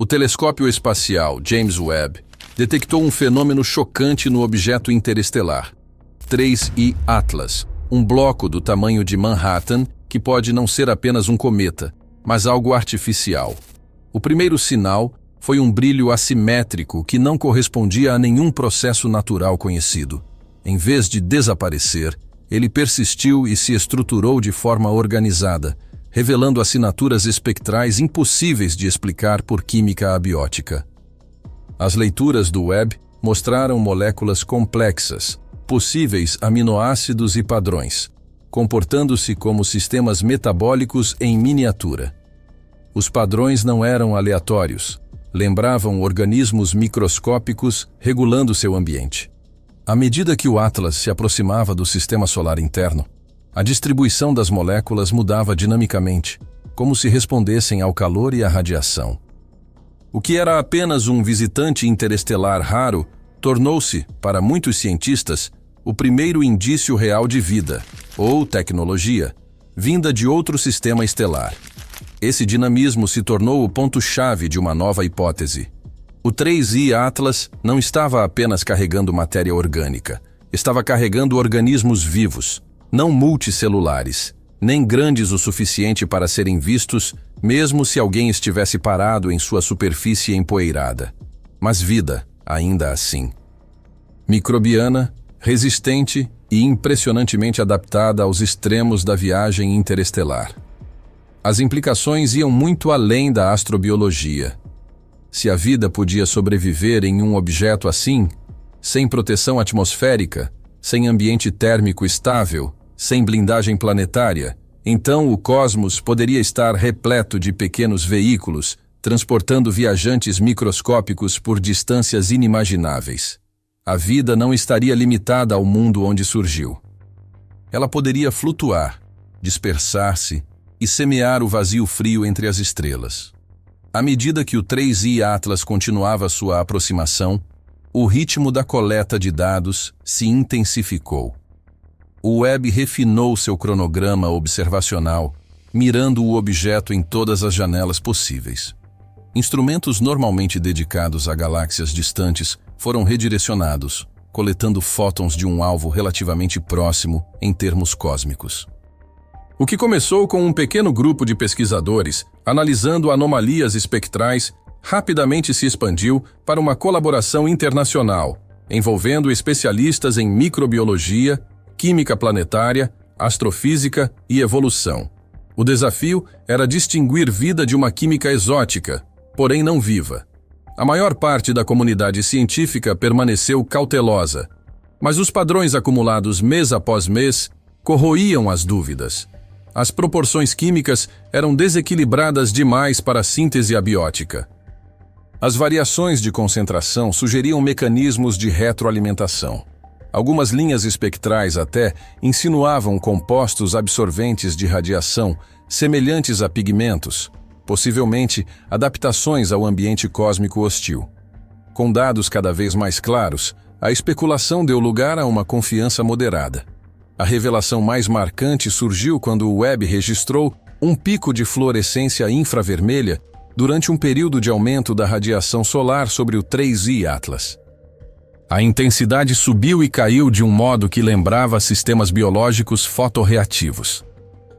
telescópio espacial James Webb detectou um fenômeno chocante no objeto interestelar, 3I Atlas, um bloco do tamanho de Manhattan que pode não ser apenas um cometa, mas algo artificial. O primeiro sinal foi um brilho assimétrico que não correspondia a nenhum processo natural conhecido. Em vez de desaparecer, ele persistiu e se estruturou de forma organizada, revelando assinaturas espectrais impossíveis de explicar por química abiótica. As leituras do Webb mostraram moléculas complexas, possíveis aminoácidos e padrões, comportando-se como sistemas metabólicos em miniatura. Os padrões não eram aleatórios, lembravam organismos microscópicos regulando seu ambiente. À medida que o Atlas se aproximava do sistema solar interno, a distribuição das moléculas mudava dinamicamente, como se respondessem ao calor e à radiação. O que era apenas um visitante interestelar raro tornou-se, para muitos cientistas, o primeiro indício real de vida, ou tecnologia, vinda de outro sistema estelar. Esse dinamismo se tornou o ponto-chave de uma nova hipótese. O 3I Atlas não estava apenas carregando matéria orgânica, estava carregando organismos vivos, não multicelulares, nem grandes o suficiente para serem vistos, mesmo se alguém estivesse parado em sua superfície empoeirada. Mas vida, ainda assim. Microbiana, resistente e impressionantemente adaptada aos extremos da viagem interestelar. As implicações iam muito além da astrobiologia. Se a vida podia sobreviver em um objeto assim, sem proteção atmosférica, sem ambiente térmico estável, sem blindagem planetária, então o cosmos poderia estar repleto de pequenos veículos, transportando viajantes microscópicos por distâncias inimagináveis. A vida não estaria limitada ao mundo onde surgiu. Ela poderia flutuar, dispersar-se e semear o vazio frio entre as estrelas. À medida que o 3I Atlas continuava sua aproximação, o ritmo da coleta de dados se intensificou. O Webb refinou seu cronograma observacional, mirando o objeto em todas as janelas possíveis. Instrumentos normalmente dedicados a galáxias distantes foram redirecionados, coletando fótons de um alvo relativamente próximo em termos cósmicos. O que começou com um pequeno grupo de pesquisadores analisando anomalias espectrais rapidamente se expandiu para uma colaboração internacional, envolvendo especialistas em microbiologia, química planetária, astrofísica e evolução. O desafio era distinguir vida de uma química exótica, porém não viva. A maior parte da comunidade científica permaneceu cautelosa, mas os padrões acumulados mês após mês corroíam as dúvidas. As proporções químicas eram desequilibradas demais para a síntese abiótica. As variações de concentração sugeriam mecanismos de retroalimentação. Algumas linhas espectrais até insinuavam compostos absorventes de radiação semelhantes a pigmentos, possivelmente adaptações ao ambiente cósmico hostil. Com dados cada vez mais claros, a especulação deu lugar a uma confiança moderada. A revelação mais marcante surgiu quando o Webb registrou um pico de fluorescência infravermelha durante um período de aumento da radiação solar sobre o 3I Atlas. A intensidade subiu e caiu de um modo que lembrava sistemas biológicos fotorreativos.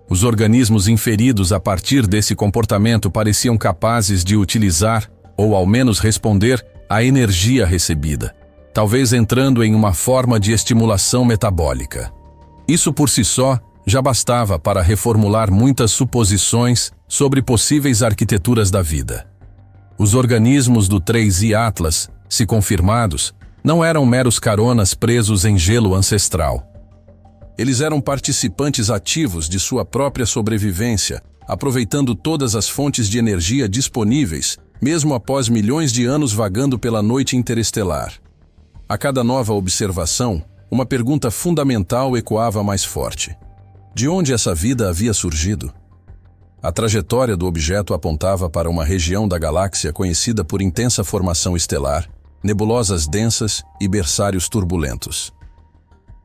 Os organismos inferidos a partir desse comportamento pareciam capazes de utilizar, ou ao menos responder, à energia recebida, talvez entrando em uma forma de estimulação metabólica. Isso por si só já bastava para reformular muitas suposições sobre possíveis arquiteturas da vida. Os organismos do 3I Atlas, se confirmados, não eram meros caronas presos em gelo ancestral. Eles eram participantes ativos de sua própria sobrevivência, aproveitando todas as fontes de energia disponíveis, mesmo após milhões de anos vagando pela noite interestelar. A cada nova observação, uma pergunta fundamental ecoava mais forte. De onde essa vida havia surgido? A trajetória do objeto apontava para uma região da galáxia conhecida por intensa formação estelar, nebulosas densas e berçários turbulentos.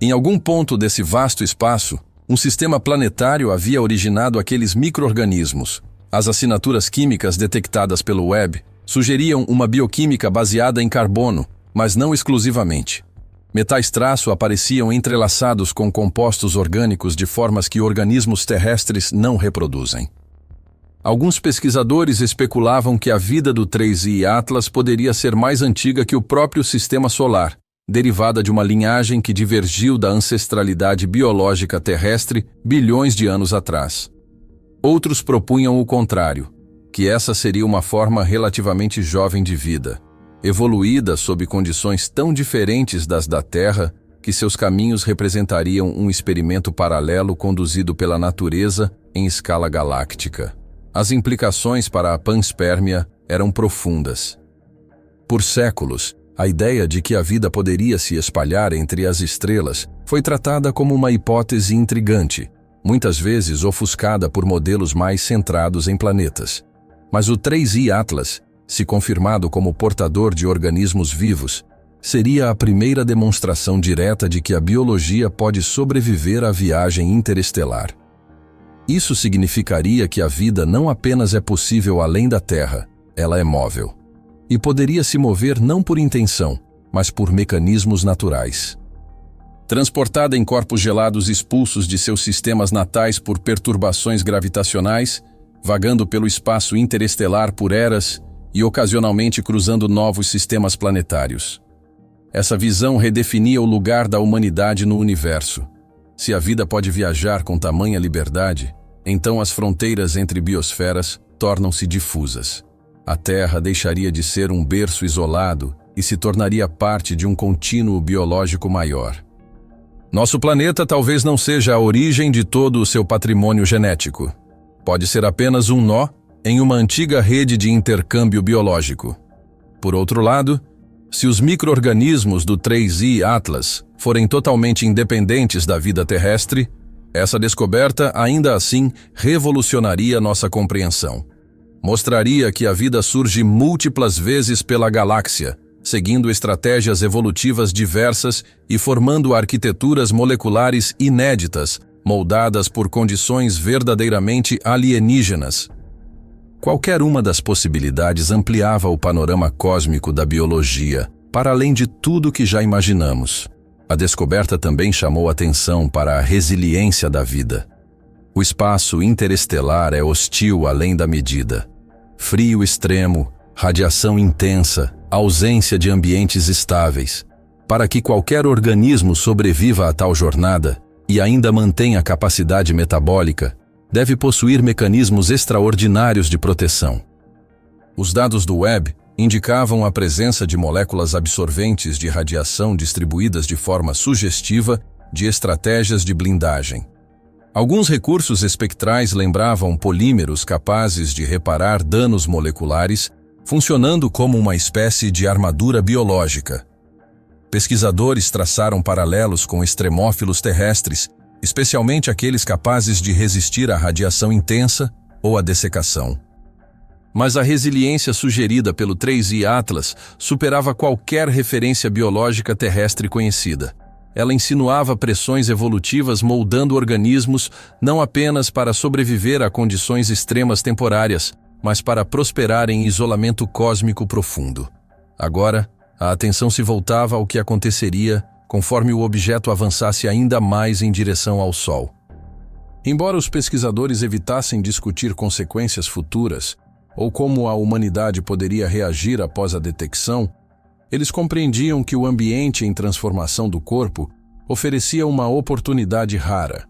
Em algum ponto desse vasto espaço, um sistema planetário havia originado aqueles micro-organismos. As assinaturas químicas detectadas pelo Webb Sugeriam uma bioquímica baseada em carbono, mas não exclusivamente. Metais traço apareciam entrelaçados com compostos orgânicos de formas que organismos terrestres não reproduzem. Alguns pesquisadores especulavam que a vida do 3I Atlas poderia ser mais antiga que o próprio Sistema Solar, derivada de uma linhagem que divergiu da ancestralidade biológica terrestre bilhões de anos atrás. Outros propunham o contrário, que essa seria uma forma relativamente jovem de vida, evoluída sob condições tão diferentes das da Terra que seus caminhos representariam um experimento paralelo conduzido pela natureza em escala galáctica. As implicações para a panspermia eram profundas. Por séculos, a ideia de que a vida poderia se espalhar entre as estrelas foi tratada como uma hipótese intrigante, muitas vezes ofuscada por modelos mais centrados em planetas. Mas o 3I Atlas, se confirmado como portador de organismos vivos, seria a primeira demonstração direta de que a biologia pode sobreviver à viagem interestelar. Isso significaria que a vida não apenas é possível além da Terra, ela é móvel. E poderia se mover não por intenção, mas por mecanismos naturais. Transportada em corpos gelados expulsos de seus sistemas natais por perturbações gravitacionais, vagando pelo espaço interestelar por eras e ocasionalmente cruzando novos sistemas planetários. Essa visão redefinia o lugar da humanidade no universo. Se a vida pode viajar com tamanha liberdade, então as fronteiras entre biosferas tornam-se difusas. A Terra deixaria de ser um berço isolado e se tornaria parte de um contínuo biológico maior. Nosso planeta talvez não seja a origem de todo o seu patrimônio genético. Pode ser apenas um nó em uma antiga rede de intercâmbio biológico. Por outro lado, se os micro-organismos do 3I Atlas forem totalmente independentes da vida terrestre, essa descoberta, ainda assim, revolucionaria nossa compreensão. Mostraria que a vida surge múltiplas vezes pela galáxia, seguindo estratégias evolutivas diversas e formando arquiteturas moleculares inéditas, moldadas por condições verdadeiramente alienígenas. Qualquer uma das possibilidades ampliava o panorama cósmico da biologia, para além de tudo que já imaginamos. A descoberta também chamou atenção para a resiliência da vida. O espaço interestelar é hostil além da medida. Frio extremo, radiação intensa, ausência de ambientes estáveis. Para que qualquer organismo sobreviva a tal jornada e ainda mantenha capacidade metabólica, deve possuir mecanismos extraordinários de proteção. Os dados do Webb indicavam a presença de moléculas absorventes de radiação distribuídas de forma sugestiva de estratégias de blindagem. Alguns recursos espectrais lembravam polímeros capazes de reparar danos moleculares, funcionando como uma espécie de armadura biológica. Pesquisadores traçaram paralelos com extremófilos terrestres, especialmente aqueles capazes de resistir à radiação intensa ou à dessecação. Mas a resiliência sugerida pelo 3I Atlas superava qualquer referência biológica terrestre conhecida. Ela insinuava pressões evolutivas moldando organismos não apenas para sobreviver a condições extremas temporárias, mas para prosperar em isolamento cósmico profundo. Agora, a atenção se voltava ao que aconteceria conforme o objeto avançasse ainda mais em direção ao Sol. Embora os pesquisadores evitassem discutir consequências futuras, ou como a humanidade poderia reagir após a detecção, eles compreendiam que o ambiente em transformação do corpo oferecia uma oportunidade rara.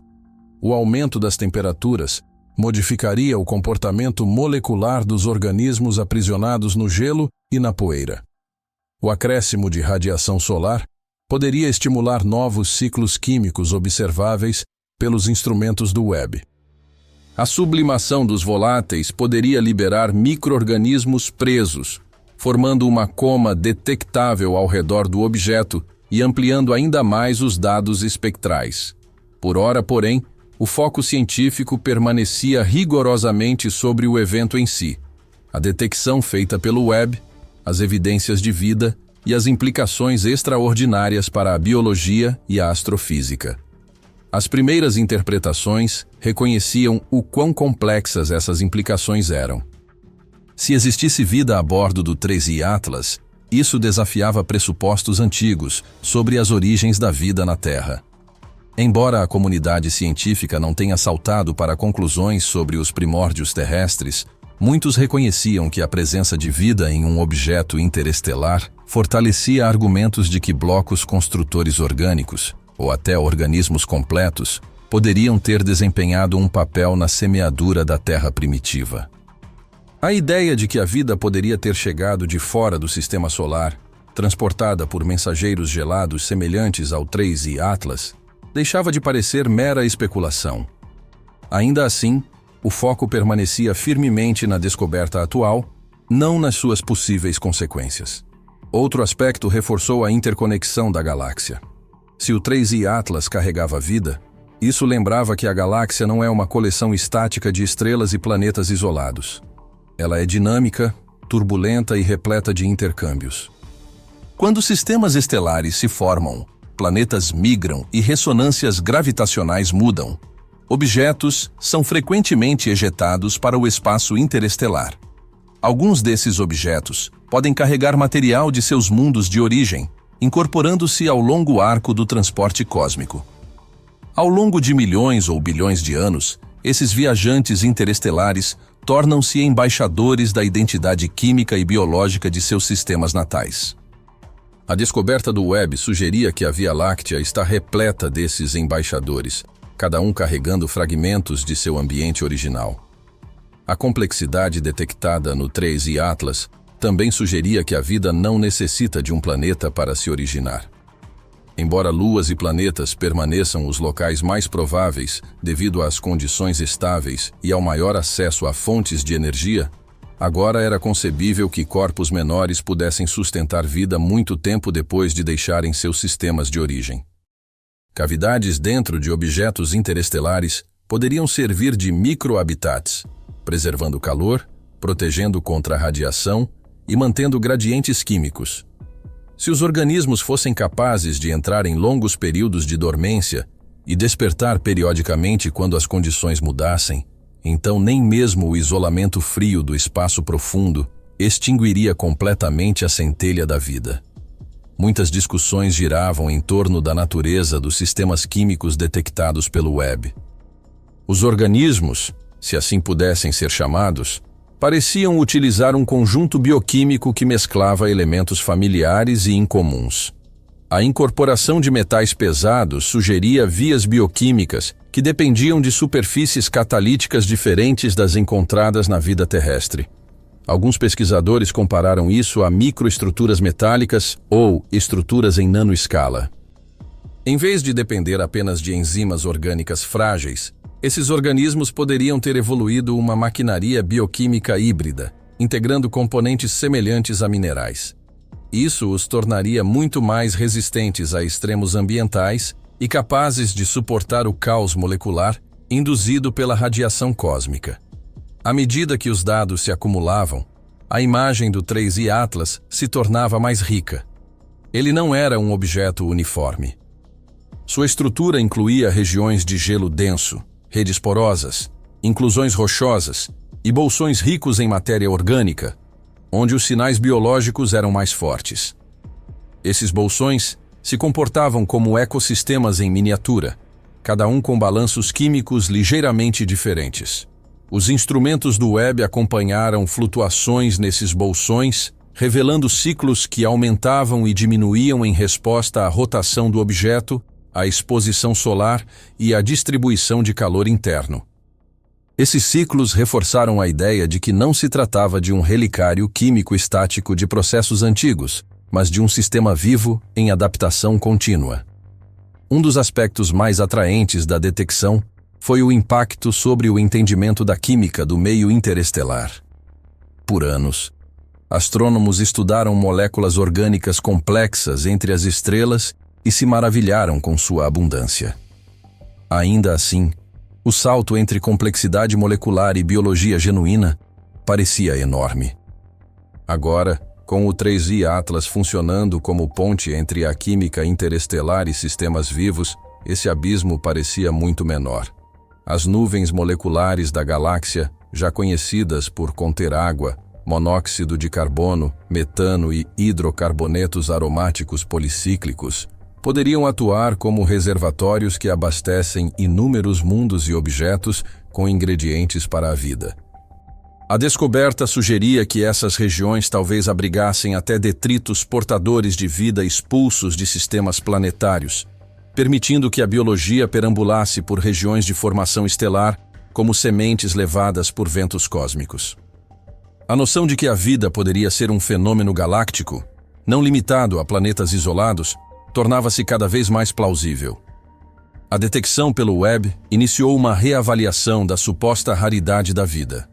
O aumento das temperaturas modificaria o comportamento molecular dos organismos aprisionados no gelo e na poeira. O acréscimo de radiação solar poderia estimular novos ciclos químicos observáveis pelos instrumentos do Webb. A sublimação dos voláteis poderia liberar micro-organismos presos, formando uma coma detectável ao redor do objeto e ampliando ainda mais os dados espectrais. Por ora, porém, o foco científico permanecia rigorosamente sobre o evento em si, a detecção feita pelo Webb, as evidências de vida e as implicações extraordinárias para a biologia e a astrofísica. As primeiras interpretações reconheciam o quão complexas essas implicações eram. Se existisse vida a bordo do 3I Atlas, isso desafiava pressupostos antigos sobre as origens da vida na Terra. Embora a comunidade científica não tenha saltado para conclusões sobre os primórdios terrestres, muitos reconheciam que a presença de vida em um objeto interestelar fortalecia argumentos de que blocos construtores orgânicos, ou até organismos completos, poderiam ter desempenhado um papel na semeadura da Terra primitiva. A ideia de que a vida poderia ter chegado de fora do Sistema Solar, transportada por mensageiros gelados semelhantes ao 3I Atlas, deixava de parecer mera especulação. Ainda assim, o foco permanecia firmemente na descoberta atual, não nas suas possíveis consequências. Outro aspecto reforçou a interconexão da galáxia. Se o 3I Atlas carregava vida, isso lembrava que a galáxia não é uma coleção estática de estrelas e planetas isolados. Ela é dinâmica, turbulenta e repleta de intercâmbios. Quando sistemas estelares se formam, planetas migram e ressonâncias gravitacionais mudam. Objetos são frequentemente ejetados para o espaço interestelar. Alguns desses objetos podem carregar material de seus mundos de origem, incorporando-se ao longo arco do transporte cósmico. Ao longo de milhões ou bilhões de anos, esses viajantes interestelares tornam-se embaixadores da identidade química e biológica de seus sistemas natais. A descoberta do Webb sugeria que a Via Láctea está repleta desses embaixadores, cada um carregando fragmentos de seu ambiente original. A complexidade detectada no 3I Atlas também sugeria que a vida não necessita de um planeta para se originar. Embora luas e planetas permaneçam os locais mais prováveis devido às condições estáveis e ao maior acesso a fontes de energia, agora era concebível que corpos menores pudessem sustentar vida muito tempo depois de deixarem seus sistemas de origem. Cavidades dentro de objetos interestelares poderiam servir de microhabitats, preservando calor, protegendo contra a radiação e mantendo gradientes químicos. Se os organismos fossem capazes de entrar em longos períodos de dormência e despertar periodicamente quando as condições mudassem, então nem mesmo o isolamento frio do espaço profundo extinguiria completamente a centelha da vida. Muitas discussões giravam em torno da natureza dos sistemas químicos detectados pelo Webb. Os organismos, se assim pudessem ser chamados, pareciam utilizar um conjunto bioquímico que mesclava elementos familiares e incomuns. A incorporação de metais pesados sugeria vias bioquímicas que dependiam de superfícies catalíticas diferentes das encontradas na vida terrestre. Alguns pesquisadores compararam isso a microestruturas metálicas ou estruturas em nanoescala. Em vez de depender apenas de enzimas orgânicas frágeis, esses organismos poderiam ter evoluído uma maquinaria bioquímica híbrida, integrando componentes semelhantes a minerais. Isso os tornaria muito mais resistentes a extremos ambientais e capazes de suportar o caos molecular induzido pela radiação cósmica. À medida que os dados se acumulavam, a imagem do 3I Atlas se tornava mais rica. Ele não era um objeto uniforme. Sua estrutura incluía regiões de gelo denso, redes porosas, inclusões rochosas e bolsões ricos em matéria orgânica, onde os sinais biológicos eram mais fortes. Esses bolsões se comportavam como ecossistemas em miniatura, cada um com balanços químicos ligeiramente diferentes. Os instrumentos do Webb acompanharam flutuações nesses bolsões, revelando ciclos que aumentavam e diminuíam em resposta à rotação do objeto, à exposição solar e à distribuição de calor interno. Esses ciclos reforçaram a ideia de que não se tratava de um relicário químico estático de processos antigos, mas de um sistema vivo em adaptação contínua. Um dos aspectos mais atraentes da detecção foi o impacto sobre o entendimento da química do meio interestelar. Por anos, astrônomos estudaram moléculas orgânicas complexas entre as estrelas e se maravilharam com sua abundância. Ainda assim, o salto entre complexidade molecular e biologia genuína parecia enorme. Agora, com o 3I Atlas funcionando como ponte entre a química interestelar e sistemas vivos, esse abismo parecia muito menor. As nuvens moleculares da galáxia, já conhecidas por conter água, monóxido de carbono, metano e hidrocarbonetos aromáticos policíclicos, poderiam atuar como reservatórios que abastecem inúmeros mundos e objetos com ingredientes para a vida. A descoberta sugeria que essas regiões talvez abrigassem até detritos portadores de vida expulsos de sistemas planetários, permitindo que a biologia perambulasse por regiões de formação estelar como sementes levadas por ventos cósmicos. A noção de que a vida poderia ser um fenômeno galáctico, não limitado a planetas isolados, tornava-se cada vez mais plausível. A detecção pelo Webb iniciou uma reavaliação da suposta raridade da vida.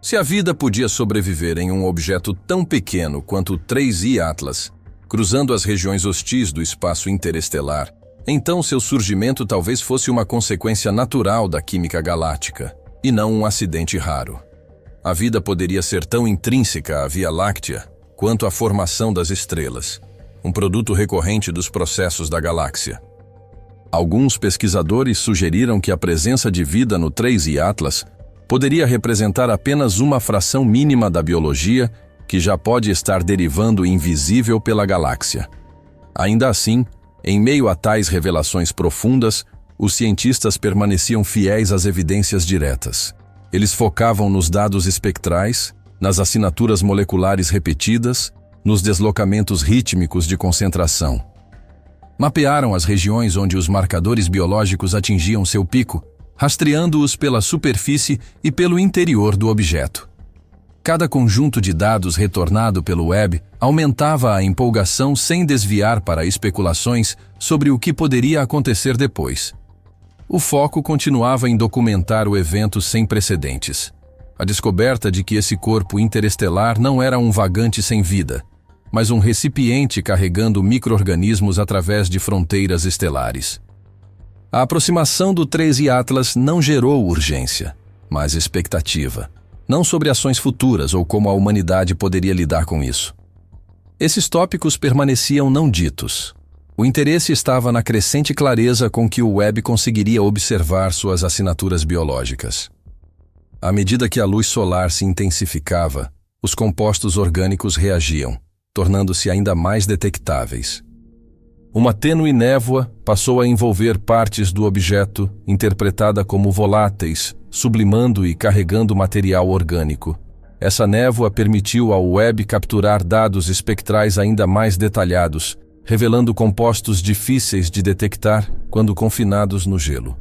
Se a vida podia sobreviver em um objeto tão pequeno quanto o 3I Atlas, cruzando as regiões hostis do espaço interestelar, então seu surgimento talvez fosse uma consequência natural da química galáctica, e não um acidente raro. A vida poderia ser tão intrínseca à Via Láctea quanto a formação das estrelas, um produto recorrente dos processos da galáxia. Alguns pesquisadores sugeriram que a presença de vida no 3I Atlas poderia representar apenas uma fração mínima da biologia que já pode estar derivando invisível pela galáxia. Ainda assim, em meio a tais revelações profundas, os cientistas permaneciam fiéis às evidências diretas. Eles focavam nos dados espectrais, nas assinaturas moleculares repetidas, nos deslocamentos rítmicos de concentração. Mapearam as regiões onde os marcadores biológicos atingiam seu pico, rastreando-os pela superfície e pelo interior do objeto. Cada conjunto de dados retornado pelo Webb aumentava a empolgação sem desviar para especulações sobre o que poderia acontecer depois. O foco continuava em documentar o evento sem precedentes. A descoberta de que esse corpo interestelar não era um vagante sem vida, mas um recipiente carregando micro-organismos através de fronteiras estelares. A aproximação do 3I Atlas não gerou urgência, mas expectativa, não sobre ações futuras ou como a humanidade poderia lidar com isso. Esses tópicos permaneciam não ditos. O interesse estava na crescente clareza com que o Webb conseguiria observar suas assinaturas biológicas. À medida que a luz solar se intensificava, os compostos orgânicos reagiam, tornando-se ainda mais detectáveis. Uma tênue névoa passou a envolver partes do objeto, interpretada como voláteis, sublimando e carregando material orgânico. Essa névoa permitiu ao Webb capturar dados espectrais ainda mais detalhados, revelando compostos difíceis de detectar quando confinados no gelo.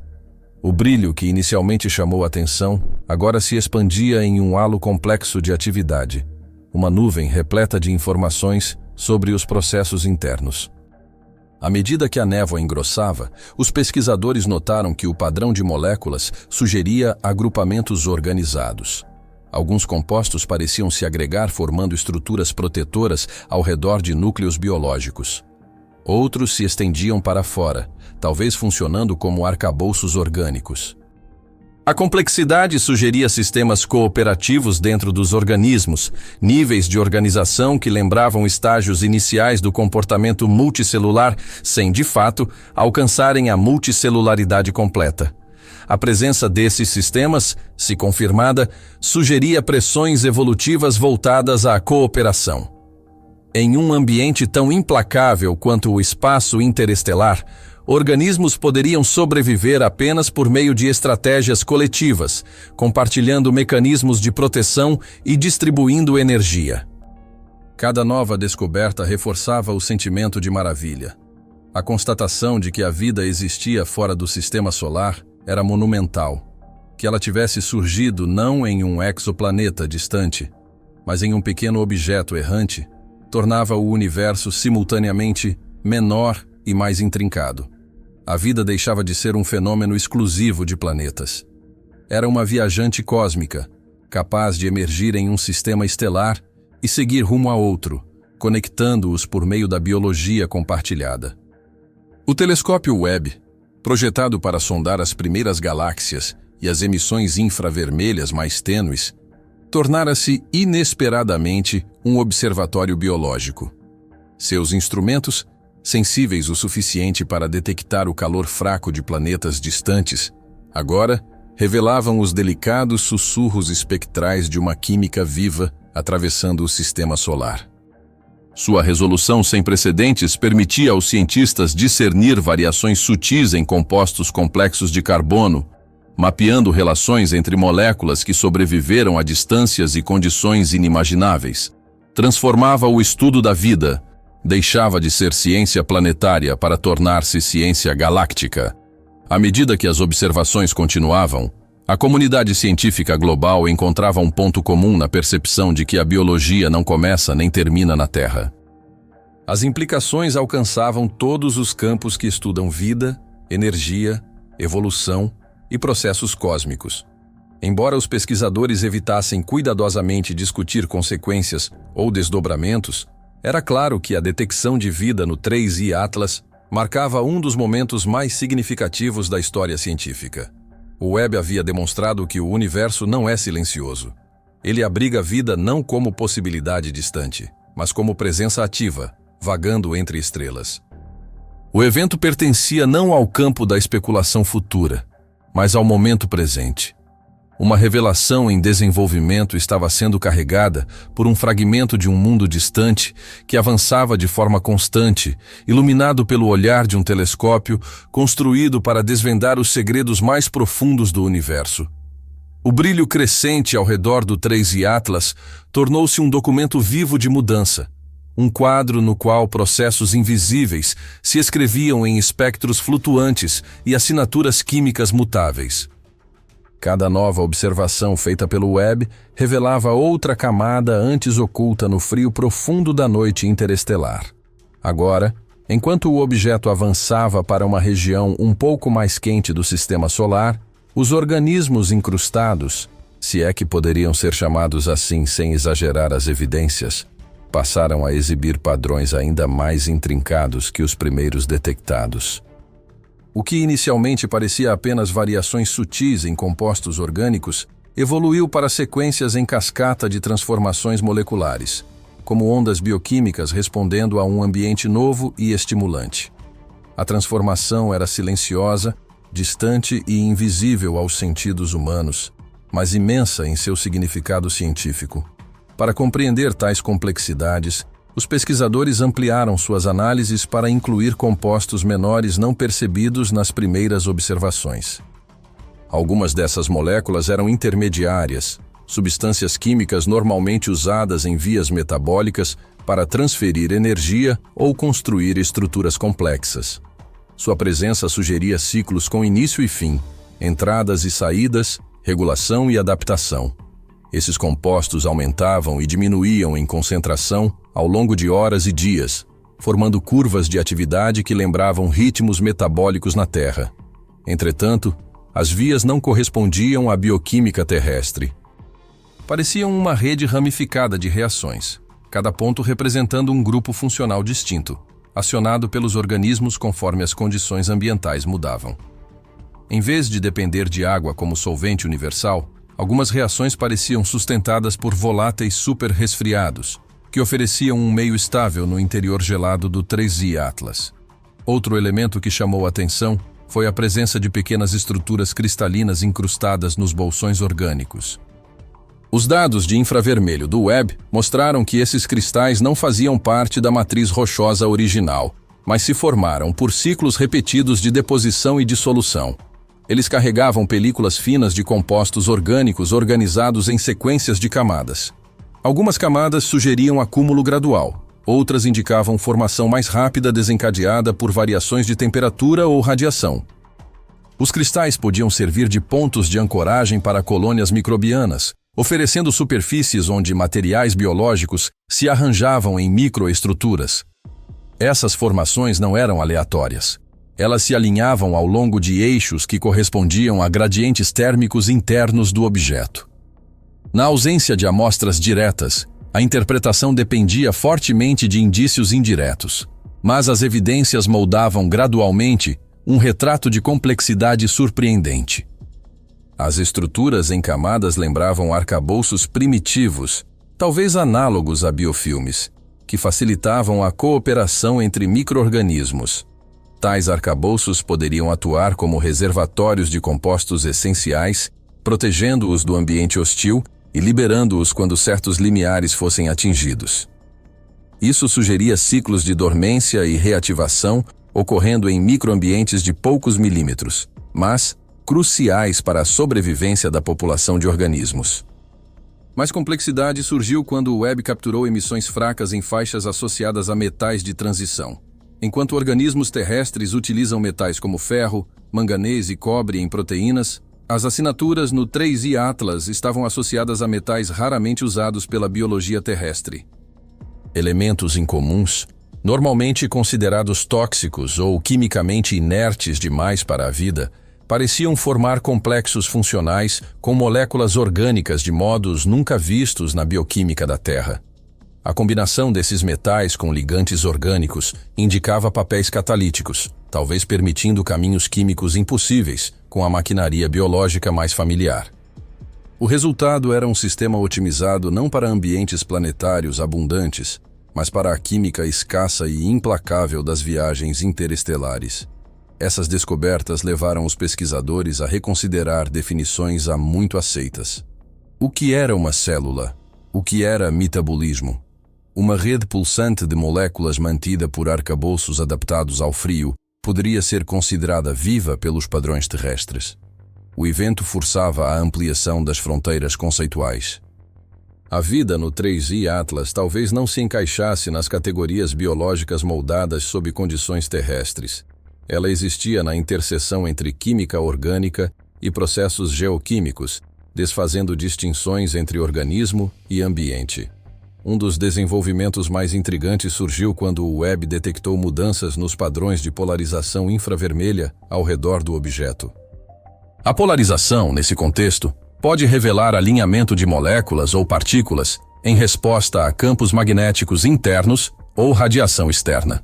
O brilho que inicialmente chamou atenção agora se expandia em um halo complexo de atividade, uma nuvem repleta de informações sobre os processos internos. À medida que a névoa engrossava, os pesquisadores notaram que o padrão de moléculas sugeria agrupamentos organizados. Alguns compostos pareciam se agregar formando estruturas protetoras ao redor de núcleos biológicos. Outros se estendiam para fora, talvez funcionando como arcabouços orgânicos. A complexidade sugeria sistemas cooperativos dentro dos organismos, níveis de organização que lembravam estágios iniciais do comportamento multicelular, sem, de fato, alcançarem a multicelularidade completa. A presença desses sistemas, se confirmada, sugeria pressões evolutivas voltadas à cooperação. Em um ambiente tão implacável quanto o espaço interestelar, organismos poderiam sobreviver apenas por meio de estratégias coletivas, compartilhando mecanismos de proteção e distribuindo energia. Cada nova descoberta reforçava o sentimento de maravilha. A constatação de que a vida existia fora do sistema solar era monumental. Que ela tivesse surgido não em um exoplaneta distante, mas em um pequeno objeto errante, tornava o universo simultaneamente menor e mais intrincado. A vida deixava de ser um fenômeno exclusivo de planetas. Era uma viajante cósmica, capaz de emergir em um sistema estelar e seguir rumo a outro, conectando-os por meio da biologia compartilhada. O telescópio Webb, projetado para sondar as primeiras galáxias e as emissões infravermelhas mais tênues, tornara-se inesperadamente um observatório biológico. Seus instrumentos, sensíveis o suficiente para detectar o calor fraco de planetas distantes, agora revelavam os delicados sussurros espectrais de uma química viva atravessando o sistema solar. Sua resolução sem precedentes permitia aos cientistas discernir variações sutis em compostos complexos de carbono, mapeando relações entre moléculas que sobreviveram a distâncias e condições inimagináveis. Transformava o estudo da vida, deixava de ser ciência planetária para tornar-se ciência galáctica. À medida que as observações continuavam, a comunidade científica global encontrava um ponto comum na percepção de que a biologia não começa nem termina na Terra. As implicações alcançavam todos os campos que estudam vida, energia, evolução e processos cósmicos. Embora os pesquisadores evitassem cuidadosamente discutir consequências ou desdobramentos, era claro que a detecção de vida no 3I Atlas marcava um dos momentos mais significativos da história científica. O Webb havia demonstrado que o universo não é silencioso. Ele abriga a vida não como possibilidade distante, mas como presença ativa, vagando entre estrelas. O evento pertencia não ao campo da especulação futura, mas ao momento presente. Uma revelação em desenvolvimento estava sendo carregada por um fragmento de um mundo distante que avançava de forma constante, iluminado pelo olhar de um telescópio construído para desvendar os segredos mais profundos do universo. O brilho crescente ao redor do 3I Atlas tornou-se um documento vivo de mudança, um quadro no qual processos invisíveis se escreviam em espectros flutuantes e assinaturas químicas mutáveis. Cada nova observação feita pelo Webb revelava outra camada antes oculta no frio profundo da noite interestelar. Agora, enquanto o objeto avançava para uma região um pouco mais quente do sistema solar, os organismos incrustados, se é que poderiam ser chamados assim sem exagerar as evidências, passaram a exibir padrões ainda mais intrincados que os primeiros detectados. O que inicialmente parecia apenas variações sutis em compostos orgânicos, evoluiu para sequências em cascata de transformações moleculares, como ondas bioquímicas respondendo a um ambiente novo e estimulante. A transformação era silenciosa, distante e invisível aos sentidos humanos, mas imensa em seu significado científico. Para compreender tais complexidades, os pesquisadores ampliaram suas análises para incluir compostos menores não percebidos nas primeiras observações. Algumas dessas moléculas eram intermediárias, substâncias químicas normalmente usadas em vias metabólicas para transferir energia ou construir estruturas complexas. Sua presença sugeria ciclos com início e fim, entradas e saídas, regulação e adaptação. Esses compostos aumentavam e diminuíam em concentração ao longo de horas e dias, formando curvas de atividade que lembravam ritmos metabólicos na Terra. Entretanto, as vias não correspondiam à bioquímica terrestre. Pareciam uma rede ramificada de reações, cada ponto representando um grupo funcional distinto, acionado pelos organismos conforme as condições ambientais mudavam. Em vez de depender de água como solvente universal, algumas reações pareciam sustentadas por voláteis super-resfriados, que ofereciam um meio estável no interior gelado do 3I Atlas. Outro elemento que chamou a atenção foi a presença de pequenas estruturas cristalinas incrustadas nos bolsões orgânicos. Os dados de infravermelho do Webb mostraram que esses cristais não faziam parte da matriz rochosa original, mas se formaram por ciclos repetidos de deposição e dissolução. Eles carregavam películas finas de compostos orgânicos organizados em sequências de camadas. Algumas camadas sugeriam acúmulo gradual, outras indicavam formação mais rápida desencadeada por variações de temperatura ou radiação. Os cristais podiam servir de pontos de ancoragem para colônias microbianas, oferecendo superfícies onde materiais biológicos se arranjavam em microestruturas. Essas formações não eram aleatórias. Elas se alinhavam ao longo de eixos que correspondiam a gradientes térmicos internos do objeto. Na ausência de amostras diretas, a interpretação dependia fortemente de indícios indiretos, mas as evidências moldavam gradualmente um retrato de complexidade surpreendente. As estruturas em camadas lembravam arcabouços primitivos, talvez análogos a biofilmes, que facilitavam a cooperação entre micro-organismos. Tais arcabouços poderiam atuar como reservatórios de compostos essenciais, protegendo-os do ambiente hostil e liberando-os quando certos limiares fossem atingidos. Isso sugeria ciclos de dormência e reativação ocorrendo em microambientes de poucos milímetros, mas cruciais para a sobrevivência da população de organismos. Mais complexidade surgiu quando o Webb capturou emissões fracas em faixas associadas a metais de transição. Enquanto organismos terrestres utilizam metais como ferro, manganês e cobre em proteínas, as assinaturas no 3I Atlas estavam associadas a metais raramente usados pela biologia terrestre. Elementos incomuns, normalmente considerados tóxicos ou quimicamente inertes demais para a vida, pareciam formar complexos funcionais com moléculas orgânicas de modos nunca vistos na bioquímica da Terra. A combinação desses metais com ligantes orgânicos indicava papéis catalíticos, talvez permitindo caminhos químicos impossíveis com a maquinaria biológica mais familiar. O resultado era um sistema otimizado não para ambientes planetários abundantes, mas para a química escassa e implacável das viagens interestelares. Essas descobertas levaram os pesquisadores a reconsiderar definições há muito aceitas. O que era uma célula? O que era metabolismo? Uma rede pulsante de moléculas mantida por arcabouços adaptados ao frio poderia ser considerada viva pelos padrões terrestres. O evento forçava a ampliação das fronteiras conceituais. A vida no 3I Atlas talvez não se encaixasse nas categorias biológicas moldadas sob condições terrestres. Ela existia na interseção entre química orgânica e processos geoquímicos, desfazendo distinções entre organismo e ambiente. Um dos desenvolvimentos mais intrigantes surgiu quando o Webb detectou mudanças nos padrões de polarização infravermelha ao redor do objeto. A polarização, nesse contexto, pode revelar alinhamento de moléculas ou partículas em resposta a campos magnéticos internos ou radiação externa.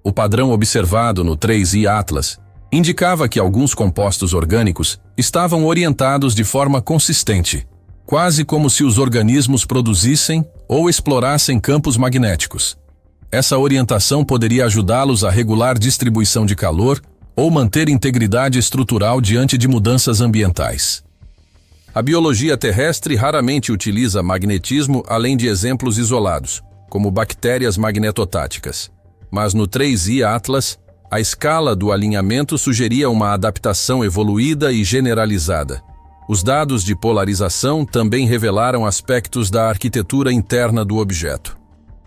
O padrão observado no 3I Atlas indicava que alguns compostos orgânicos estavam orientados de forma consistente, quase como se os organismos produzissem ou explorassem campos magnéticos. Essa orientação poderia ajudá-los a regular distribuição de calor ou manter integridade estrutural diante de mudanças ambientais. A biologia terrestre raramente utiliza magnetismo além de exemplos isolados, como bactérias magnetotáticas. Mas no 3I Atlas, a escala do alinhamento sugeria uma adaptação evoluída e generalizada. Os dados de polarização também revelaram aspectos da arquitetura interna do objeto.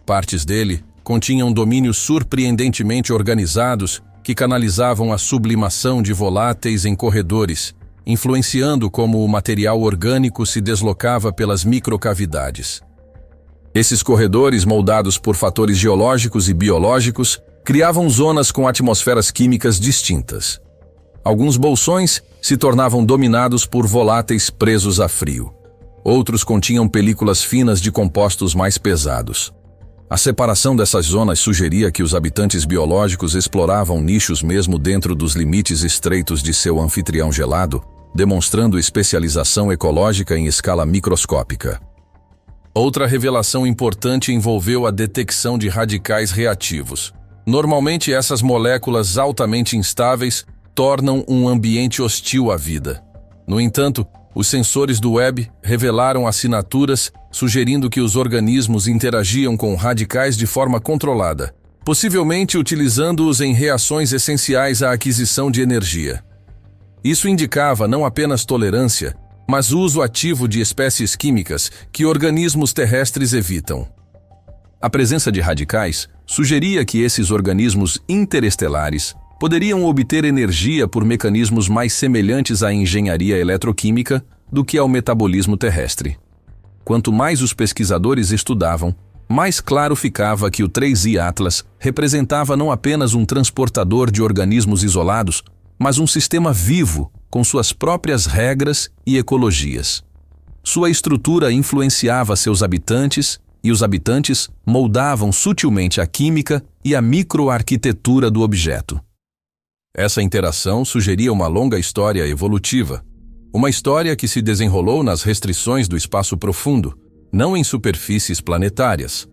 Partes dele continham domínios surpreendentemente organizados que canalizavam a sublimação de voláteis em corredores, influenciando como o material orgânico se deslocava pelas microcavidades. Esses corredores, moldados por fatores geológicos e biológicos, criavam zonas com atmosferas químicas distintas. Alguns bolsões se tornavam dominados por voláteis presos a frio. Outros continham películas finas de compostos mais pesados. A separação dessas zonas sugeria que os habitantes biológicos exploravam nichos mesmo dentro dos limites estreitos de seu anfitrião gelado, demonstrando especialização ecológica em escala microscópica. Outra revelação importante envolveu a detecção de radicais reativos. Normalmente, essas moléculas altamente instáveis tornam um ambiente hostil à vida. No entanto, os sensores do Webb revelaram assinaturas sugerindo que os organismos interagiam com radicais de forma controlada, possivelmente utilizando-os em reações essenciais à aquisição de energia. Isso indicava não apenas tolerância, mas uso ativo de espécies químicas que organismos terrestres evitam. A presença de radicais sugeria que esses organismos interestelares poderiam obter energia por mecanismos mais semelhantes à engenharia eletroquímica do que ao metabolismo terrestre. Quanto mais os pesquisadores estudavam, mais claro ficava que o 3I Atlas representava não apenas um transportador de organismos isolados, mas um sistema vivo com suas próprias regras e ecologias. Sua estrutura influenciava seus habitantes e os habitantes moldavam sutilmente a química e a microarquitetura do objeto. Essa interação sugeria uma longa história evolutiva, uma história que se desenrolou nas restrições do espaço profundo, não em superfícies planetárias.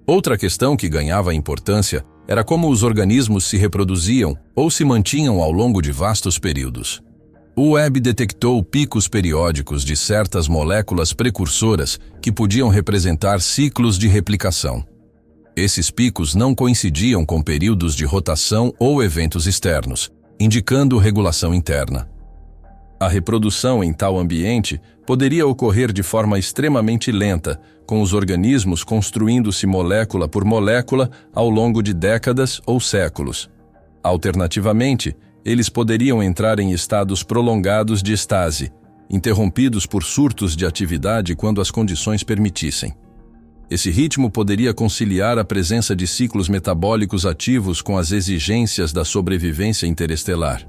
Outra questão que ganhava importância era como os organismos se reproduziam ou se mantinham ao longo de vastos períodos. O Webb detectou picos periódicos de certas moléculas precursoras que podiam representar ciclos de replicação. Esses picos não coincidiam com períodos de rotação ou eventos externos, indicando regulação interna. A reprodução em tal ambiente poderia ocorrer de forma extremamente lenta, com os organismos construindo-se molécula por molécula ao longo de décadas ou séculos. Alternativamente, eles poderiam entrar em estados prolongados de estase, interrompidos por surtos de atividade quando as condições permitissem. Esse ritmo poderia conciliar a presença de ciclos metabólicos ativos com as exigências da sobrevivência interestelar.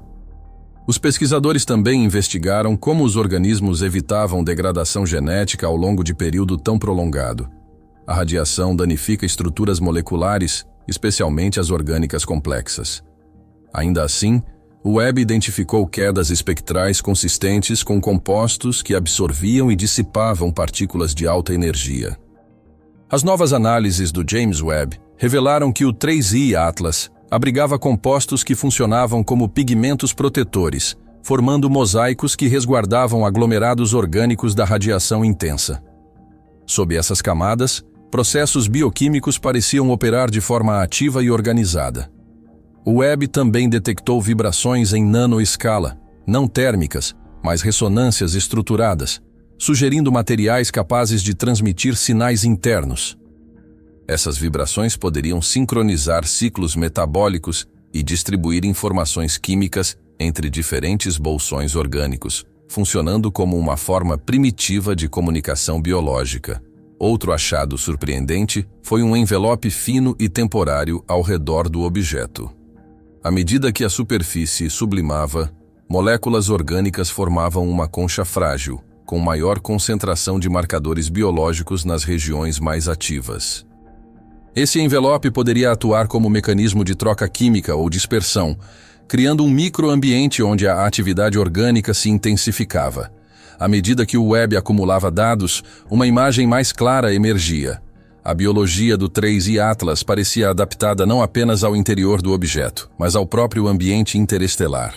Os pesquisadores também investigaram como os organismos evitavam degradação genética ao longo de período tão prolongado. A radiação danifica estruturas moleculares, especialmente as orgânicas complexas. Ainda assim, o Webb identificou quedas espectrais consistentes com compostos que absorviam e dissipavam partículas de alta energia. As novas análises do James Webb revelaram que o 3I Atlas abrigava compostos que funcionavam como pigmentos protetores, formando mosaicos que resguardavam aglomerados orgânicos da radiação intensa. Sob essas camadas, processos bioquímicos pareciam operar de forma ativa e organizada. O Webb também detectou vibrações em nanoescala, não térmicas, mas ressonâncias estruturadas, sugerindo materiais capazes de transmitir sinais internos. Essas vibrações poderiam sincronizar ciclos metabólicos e distribuir informações químicas entre diferentes bolsões orgânicos, funcionando como uma forma primitiva de comunicação biológica. Outro achado surpreendente foi um envelope fino e temporário ao redor do objeto. À medida que a superfície sublimava, moléculas orgânicas formavam uma concha frágil, com maior concentração de marcadores biológicos nas regiões mais ativas. Esse envelope poderia atuar como mecanismo de troca química ou dispersão, criando um microambiente onde a atividade orgânica se intensificava. À medida que o Webb acumulava dados, uma imagem mais clara emergia. A biologia do 3I Atlas parecia adaptada não apenas ao interior do objeto, mas ao próprio ambiente interestelar.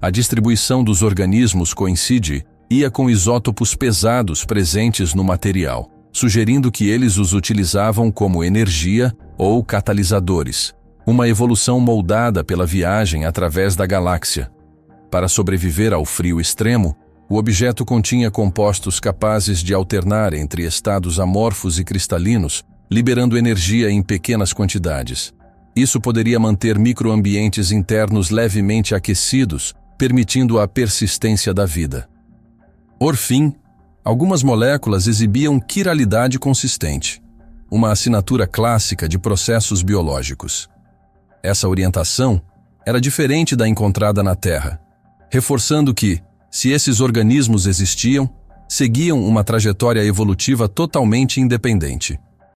A distribuição dos organismos coincia com isótopos pesados presentes no material, sugerindo que eles os utilizavam como energia ou catalisadores, uma evolução moldada pela viagem através da galáxia. Para sobreviver ao frio extremo, o objeto continha compostos capazes de alternar entre estados amorfos e cristalinos, liberando energia em pequenas quantidades. Isso poderia manter microambientes internos levemente aquecidos, permitindo a persistência da vida. Por fim, algumas moléculas exibiam quiralidade consistente, uma assinatura clássica de processos biológicos. Essa orientação era diferente da encontrada na Terra, reforçando que, se esses organismos existiam, seguiam uma trajetória evolutiva totalmente independente.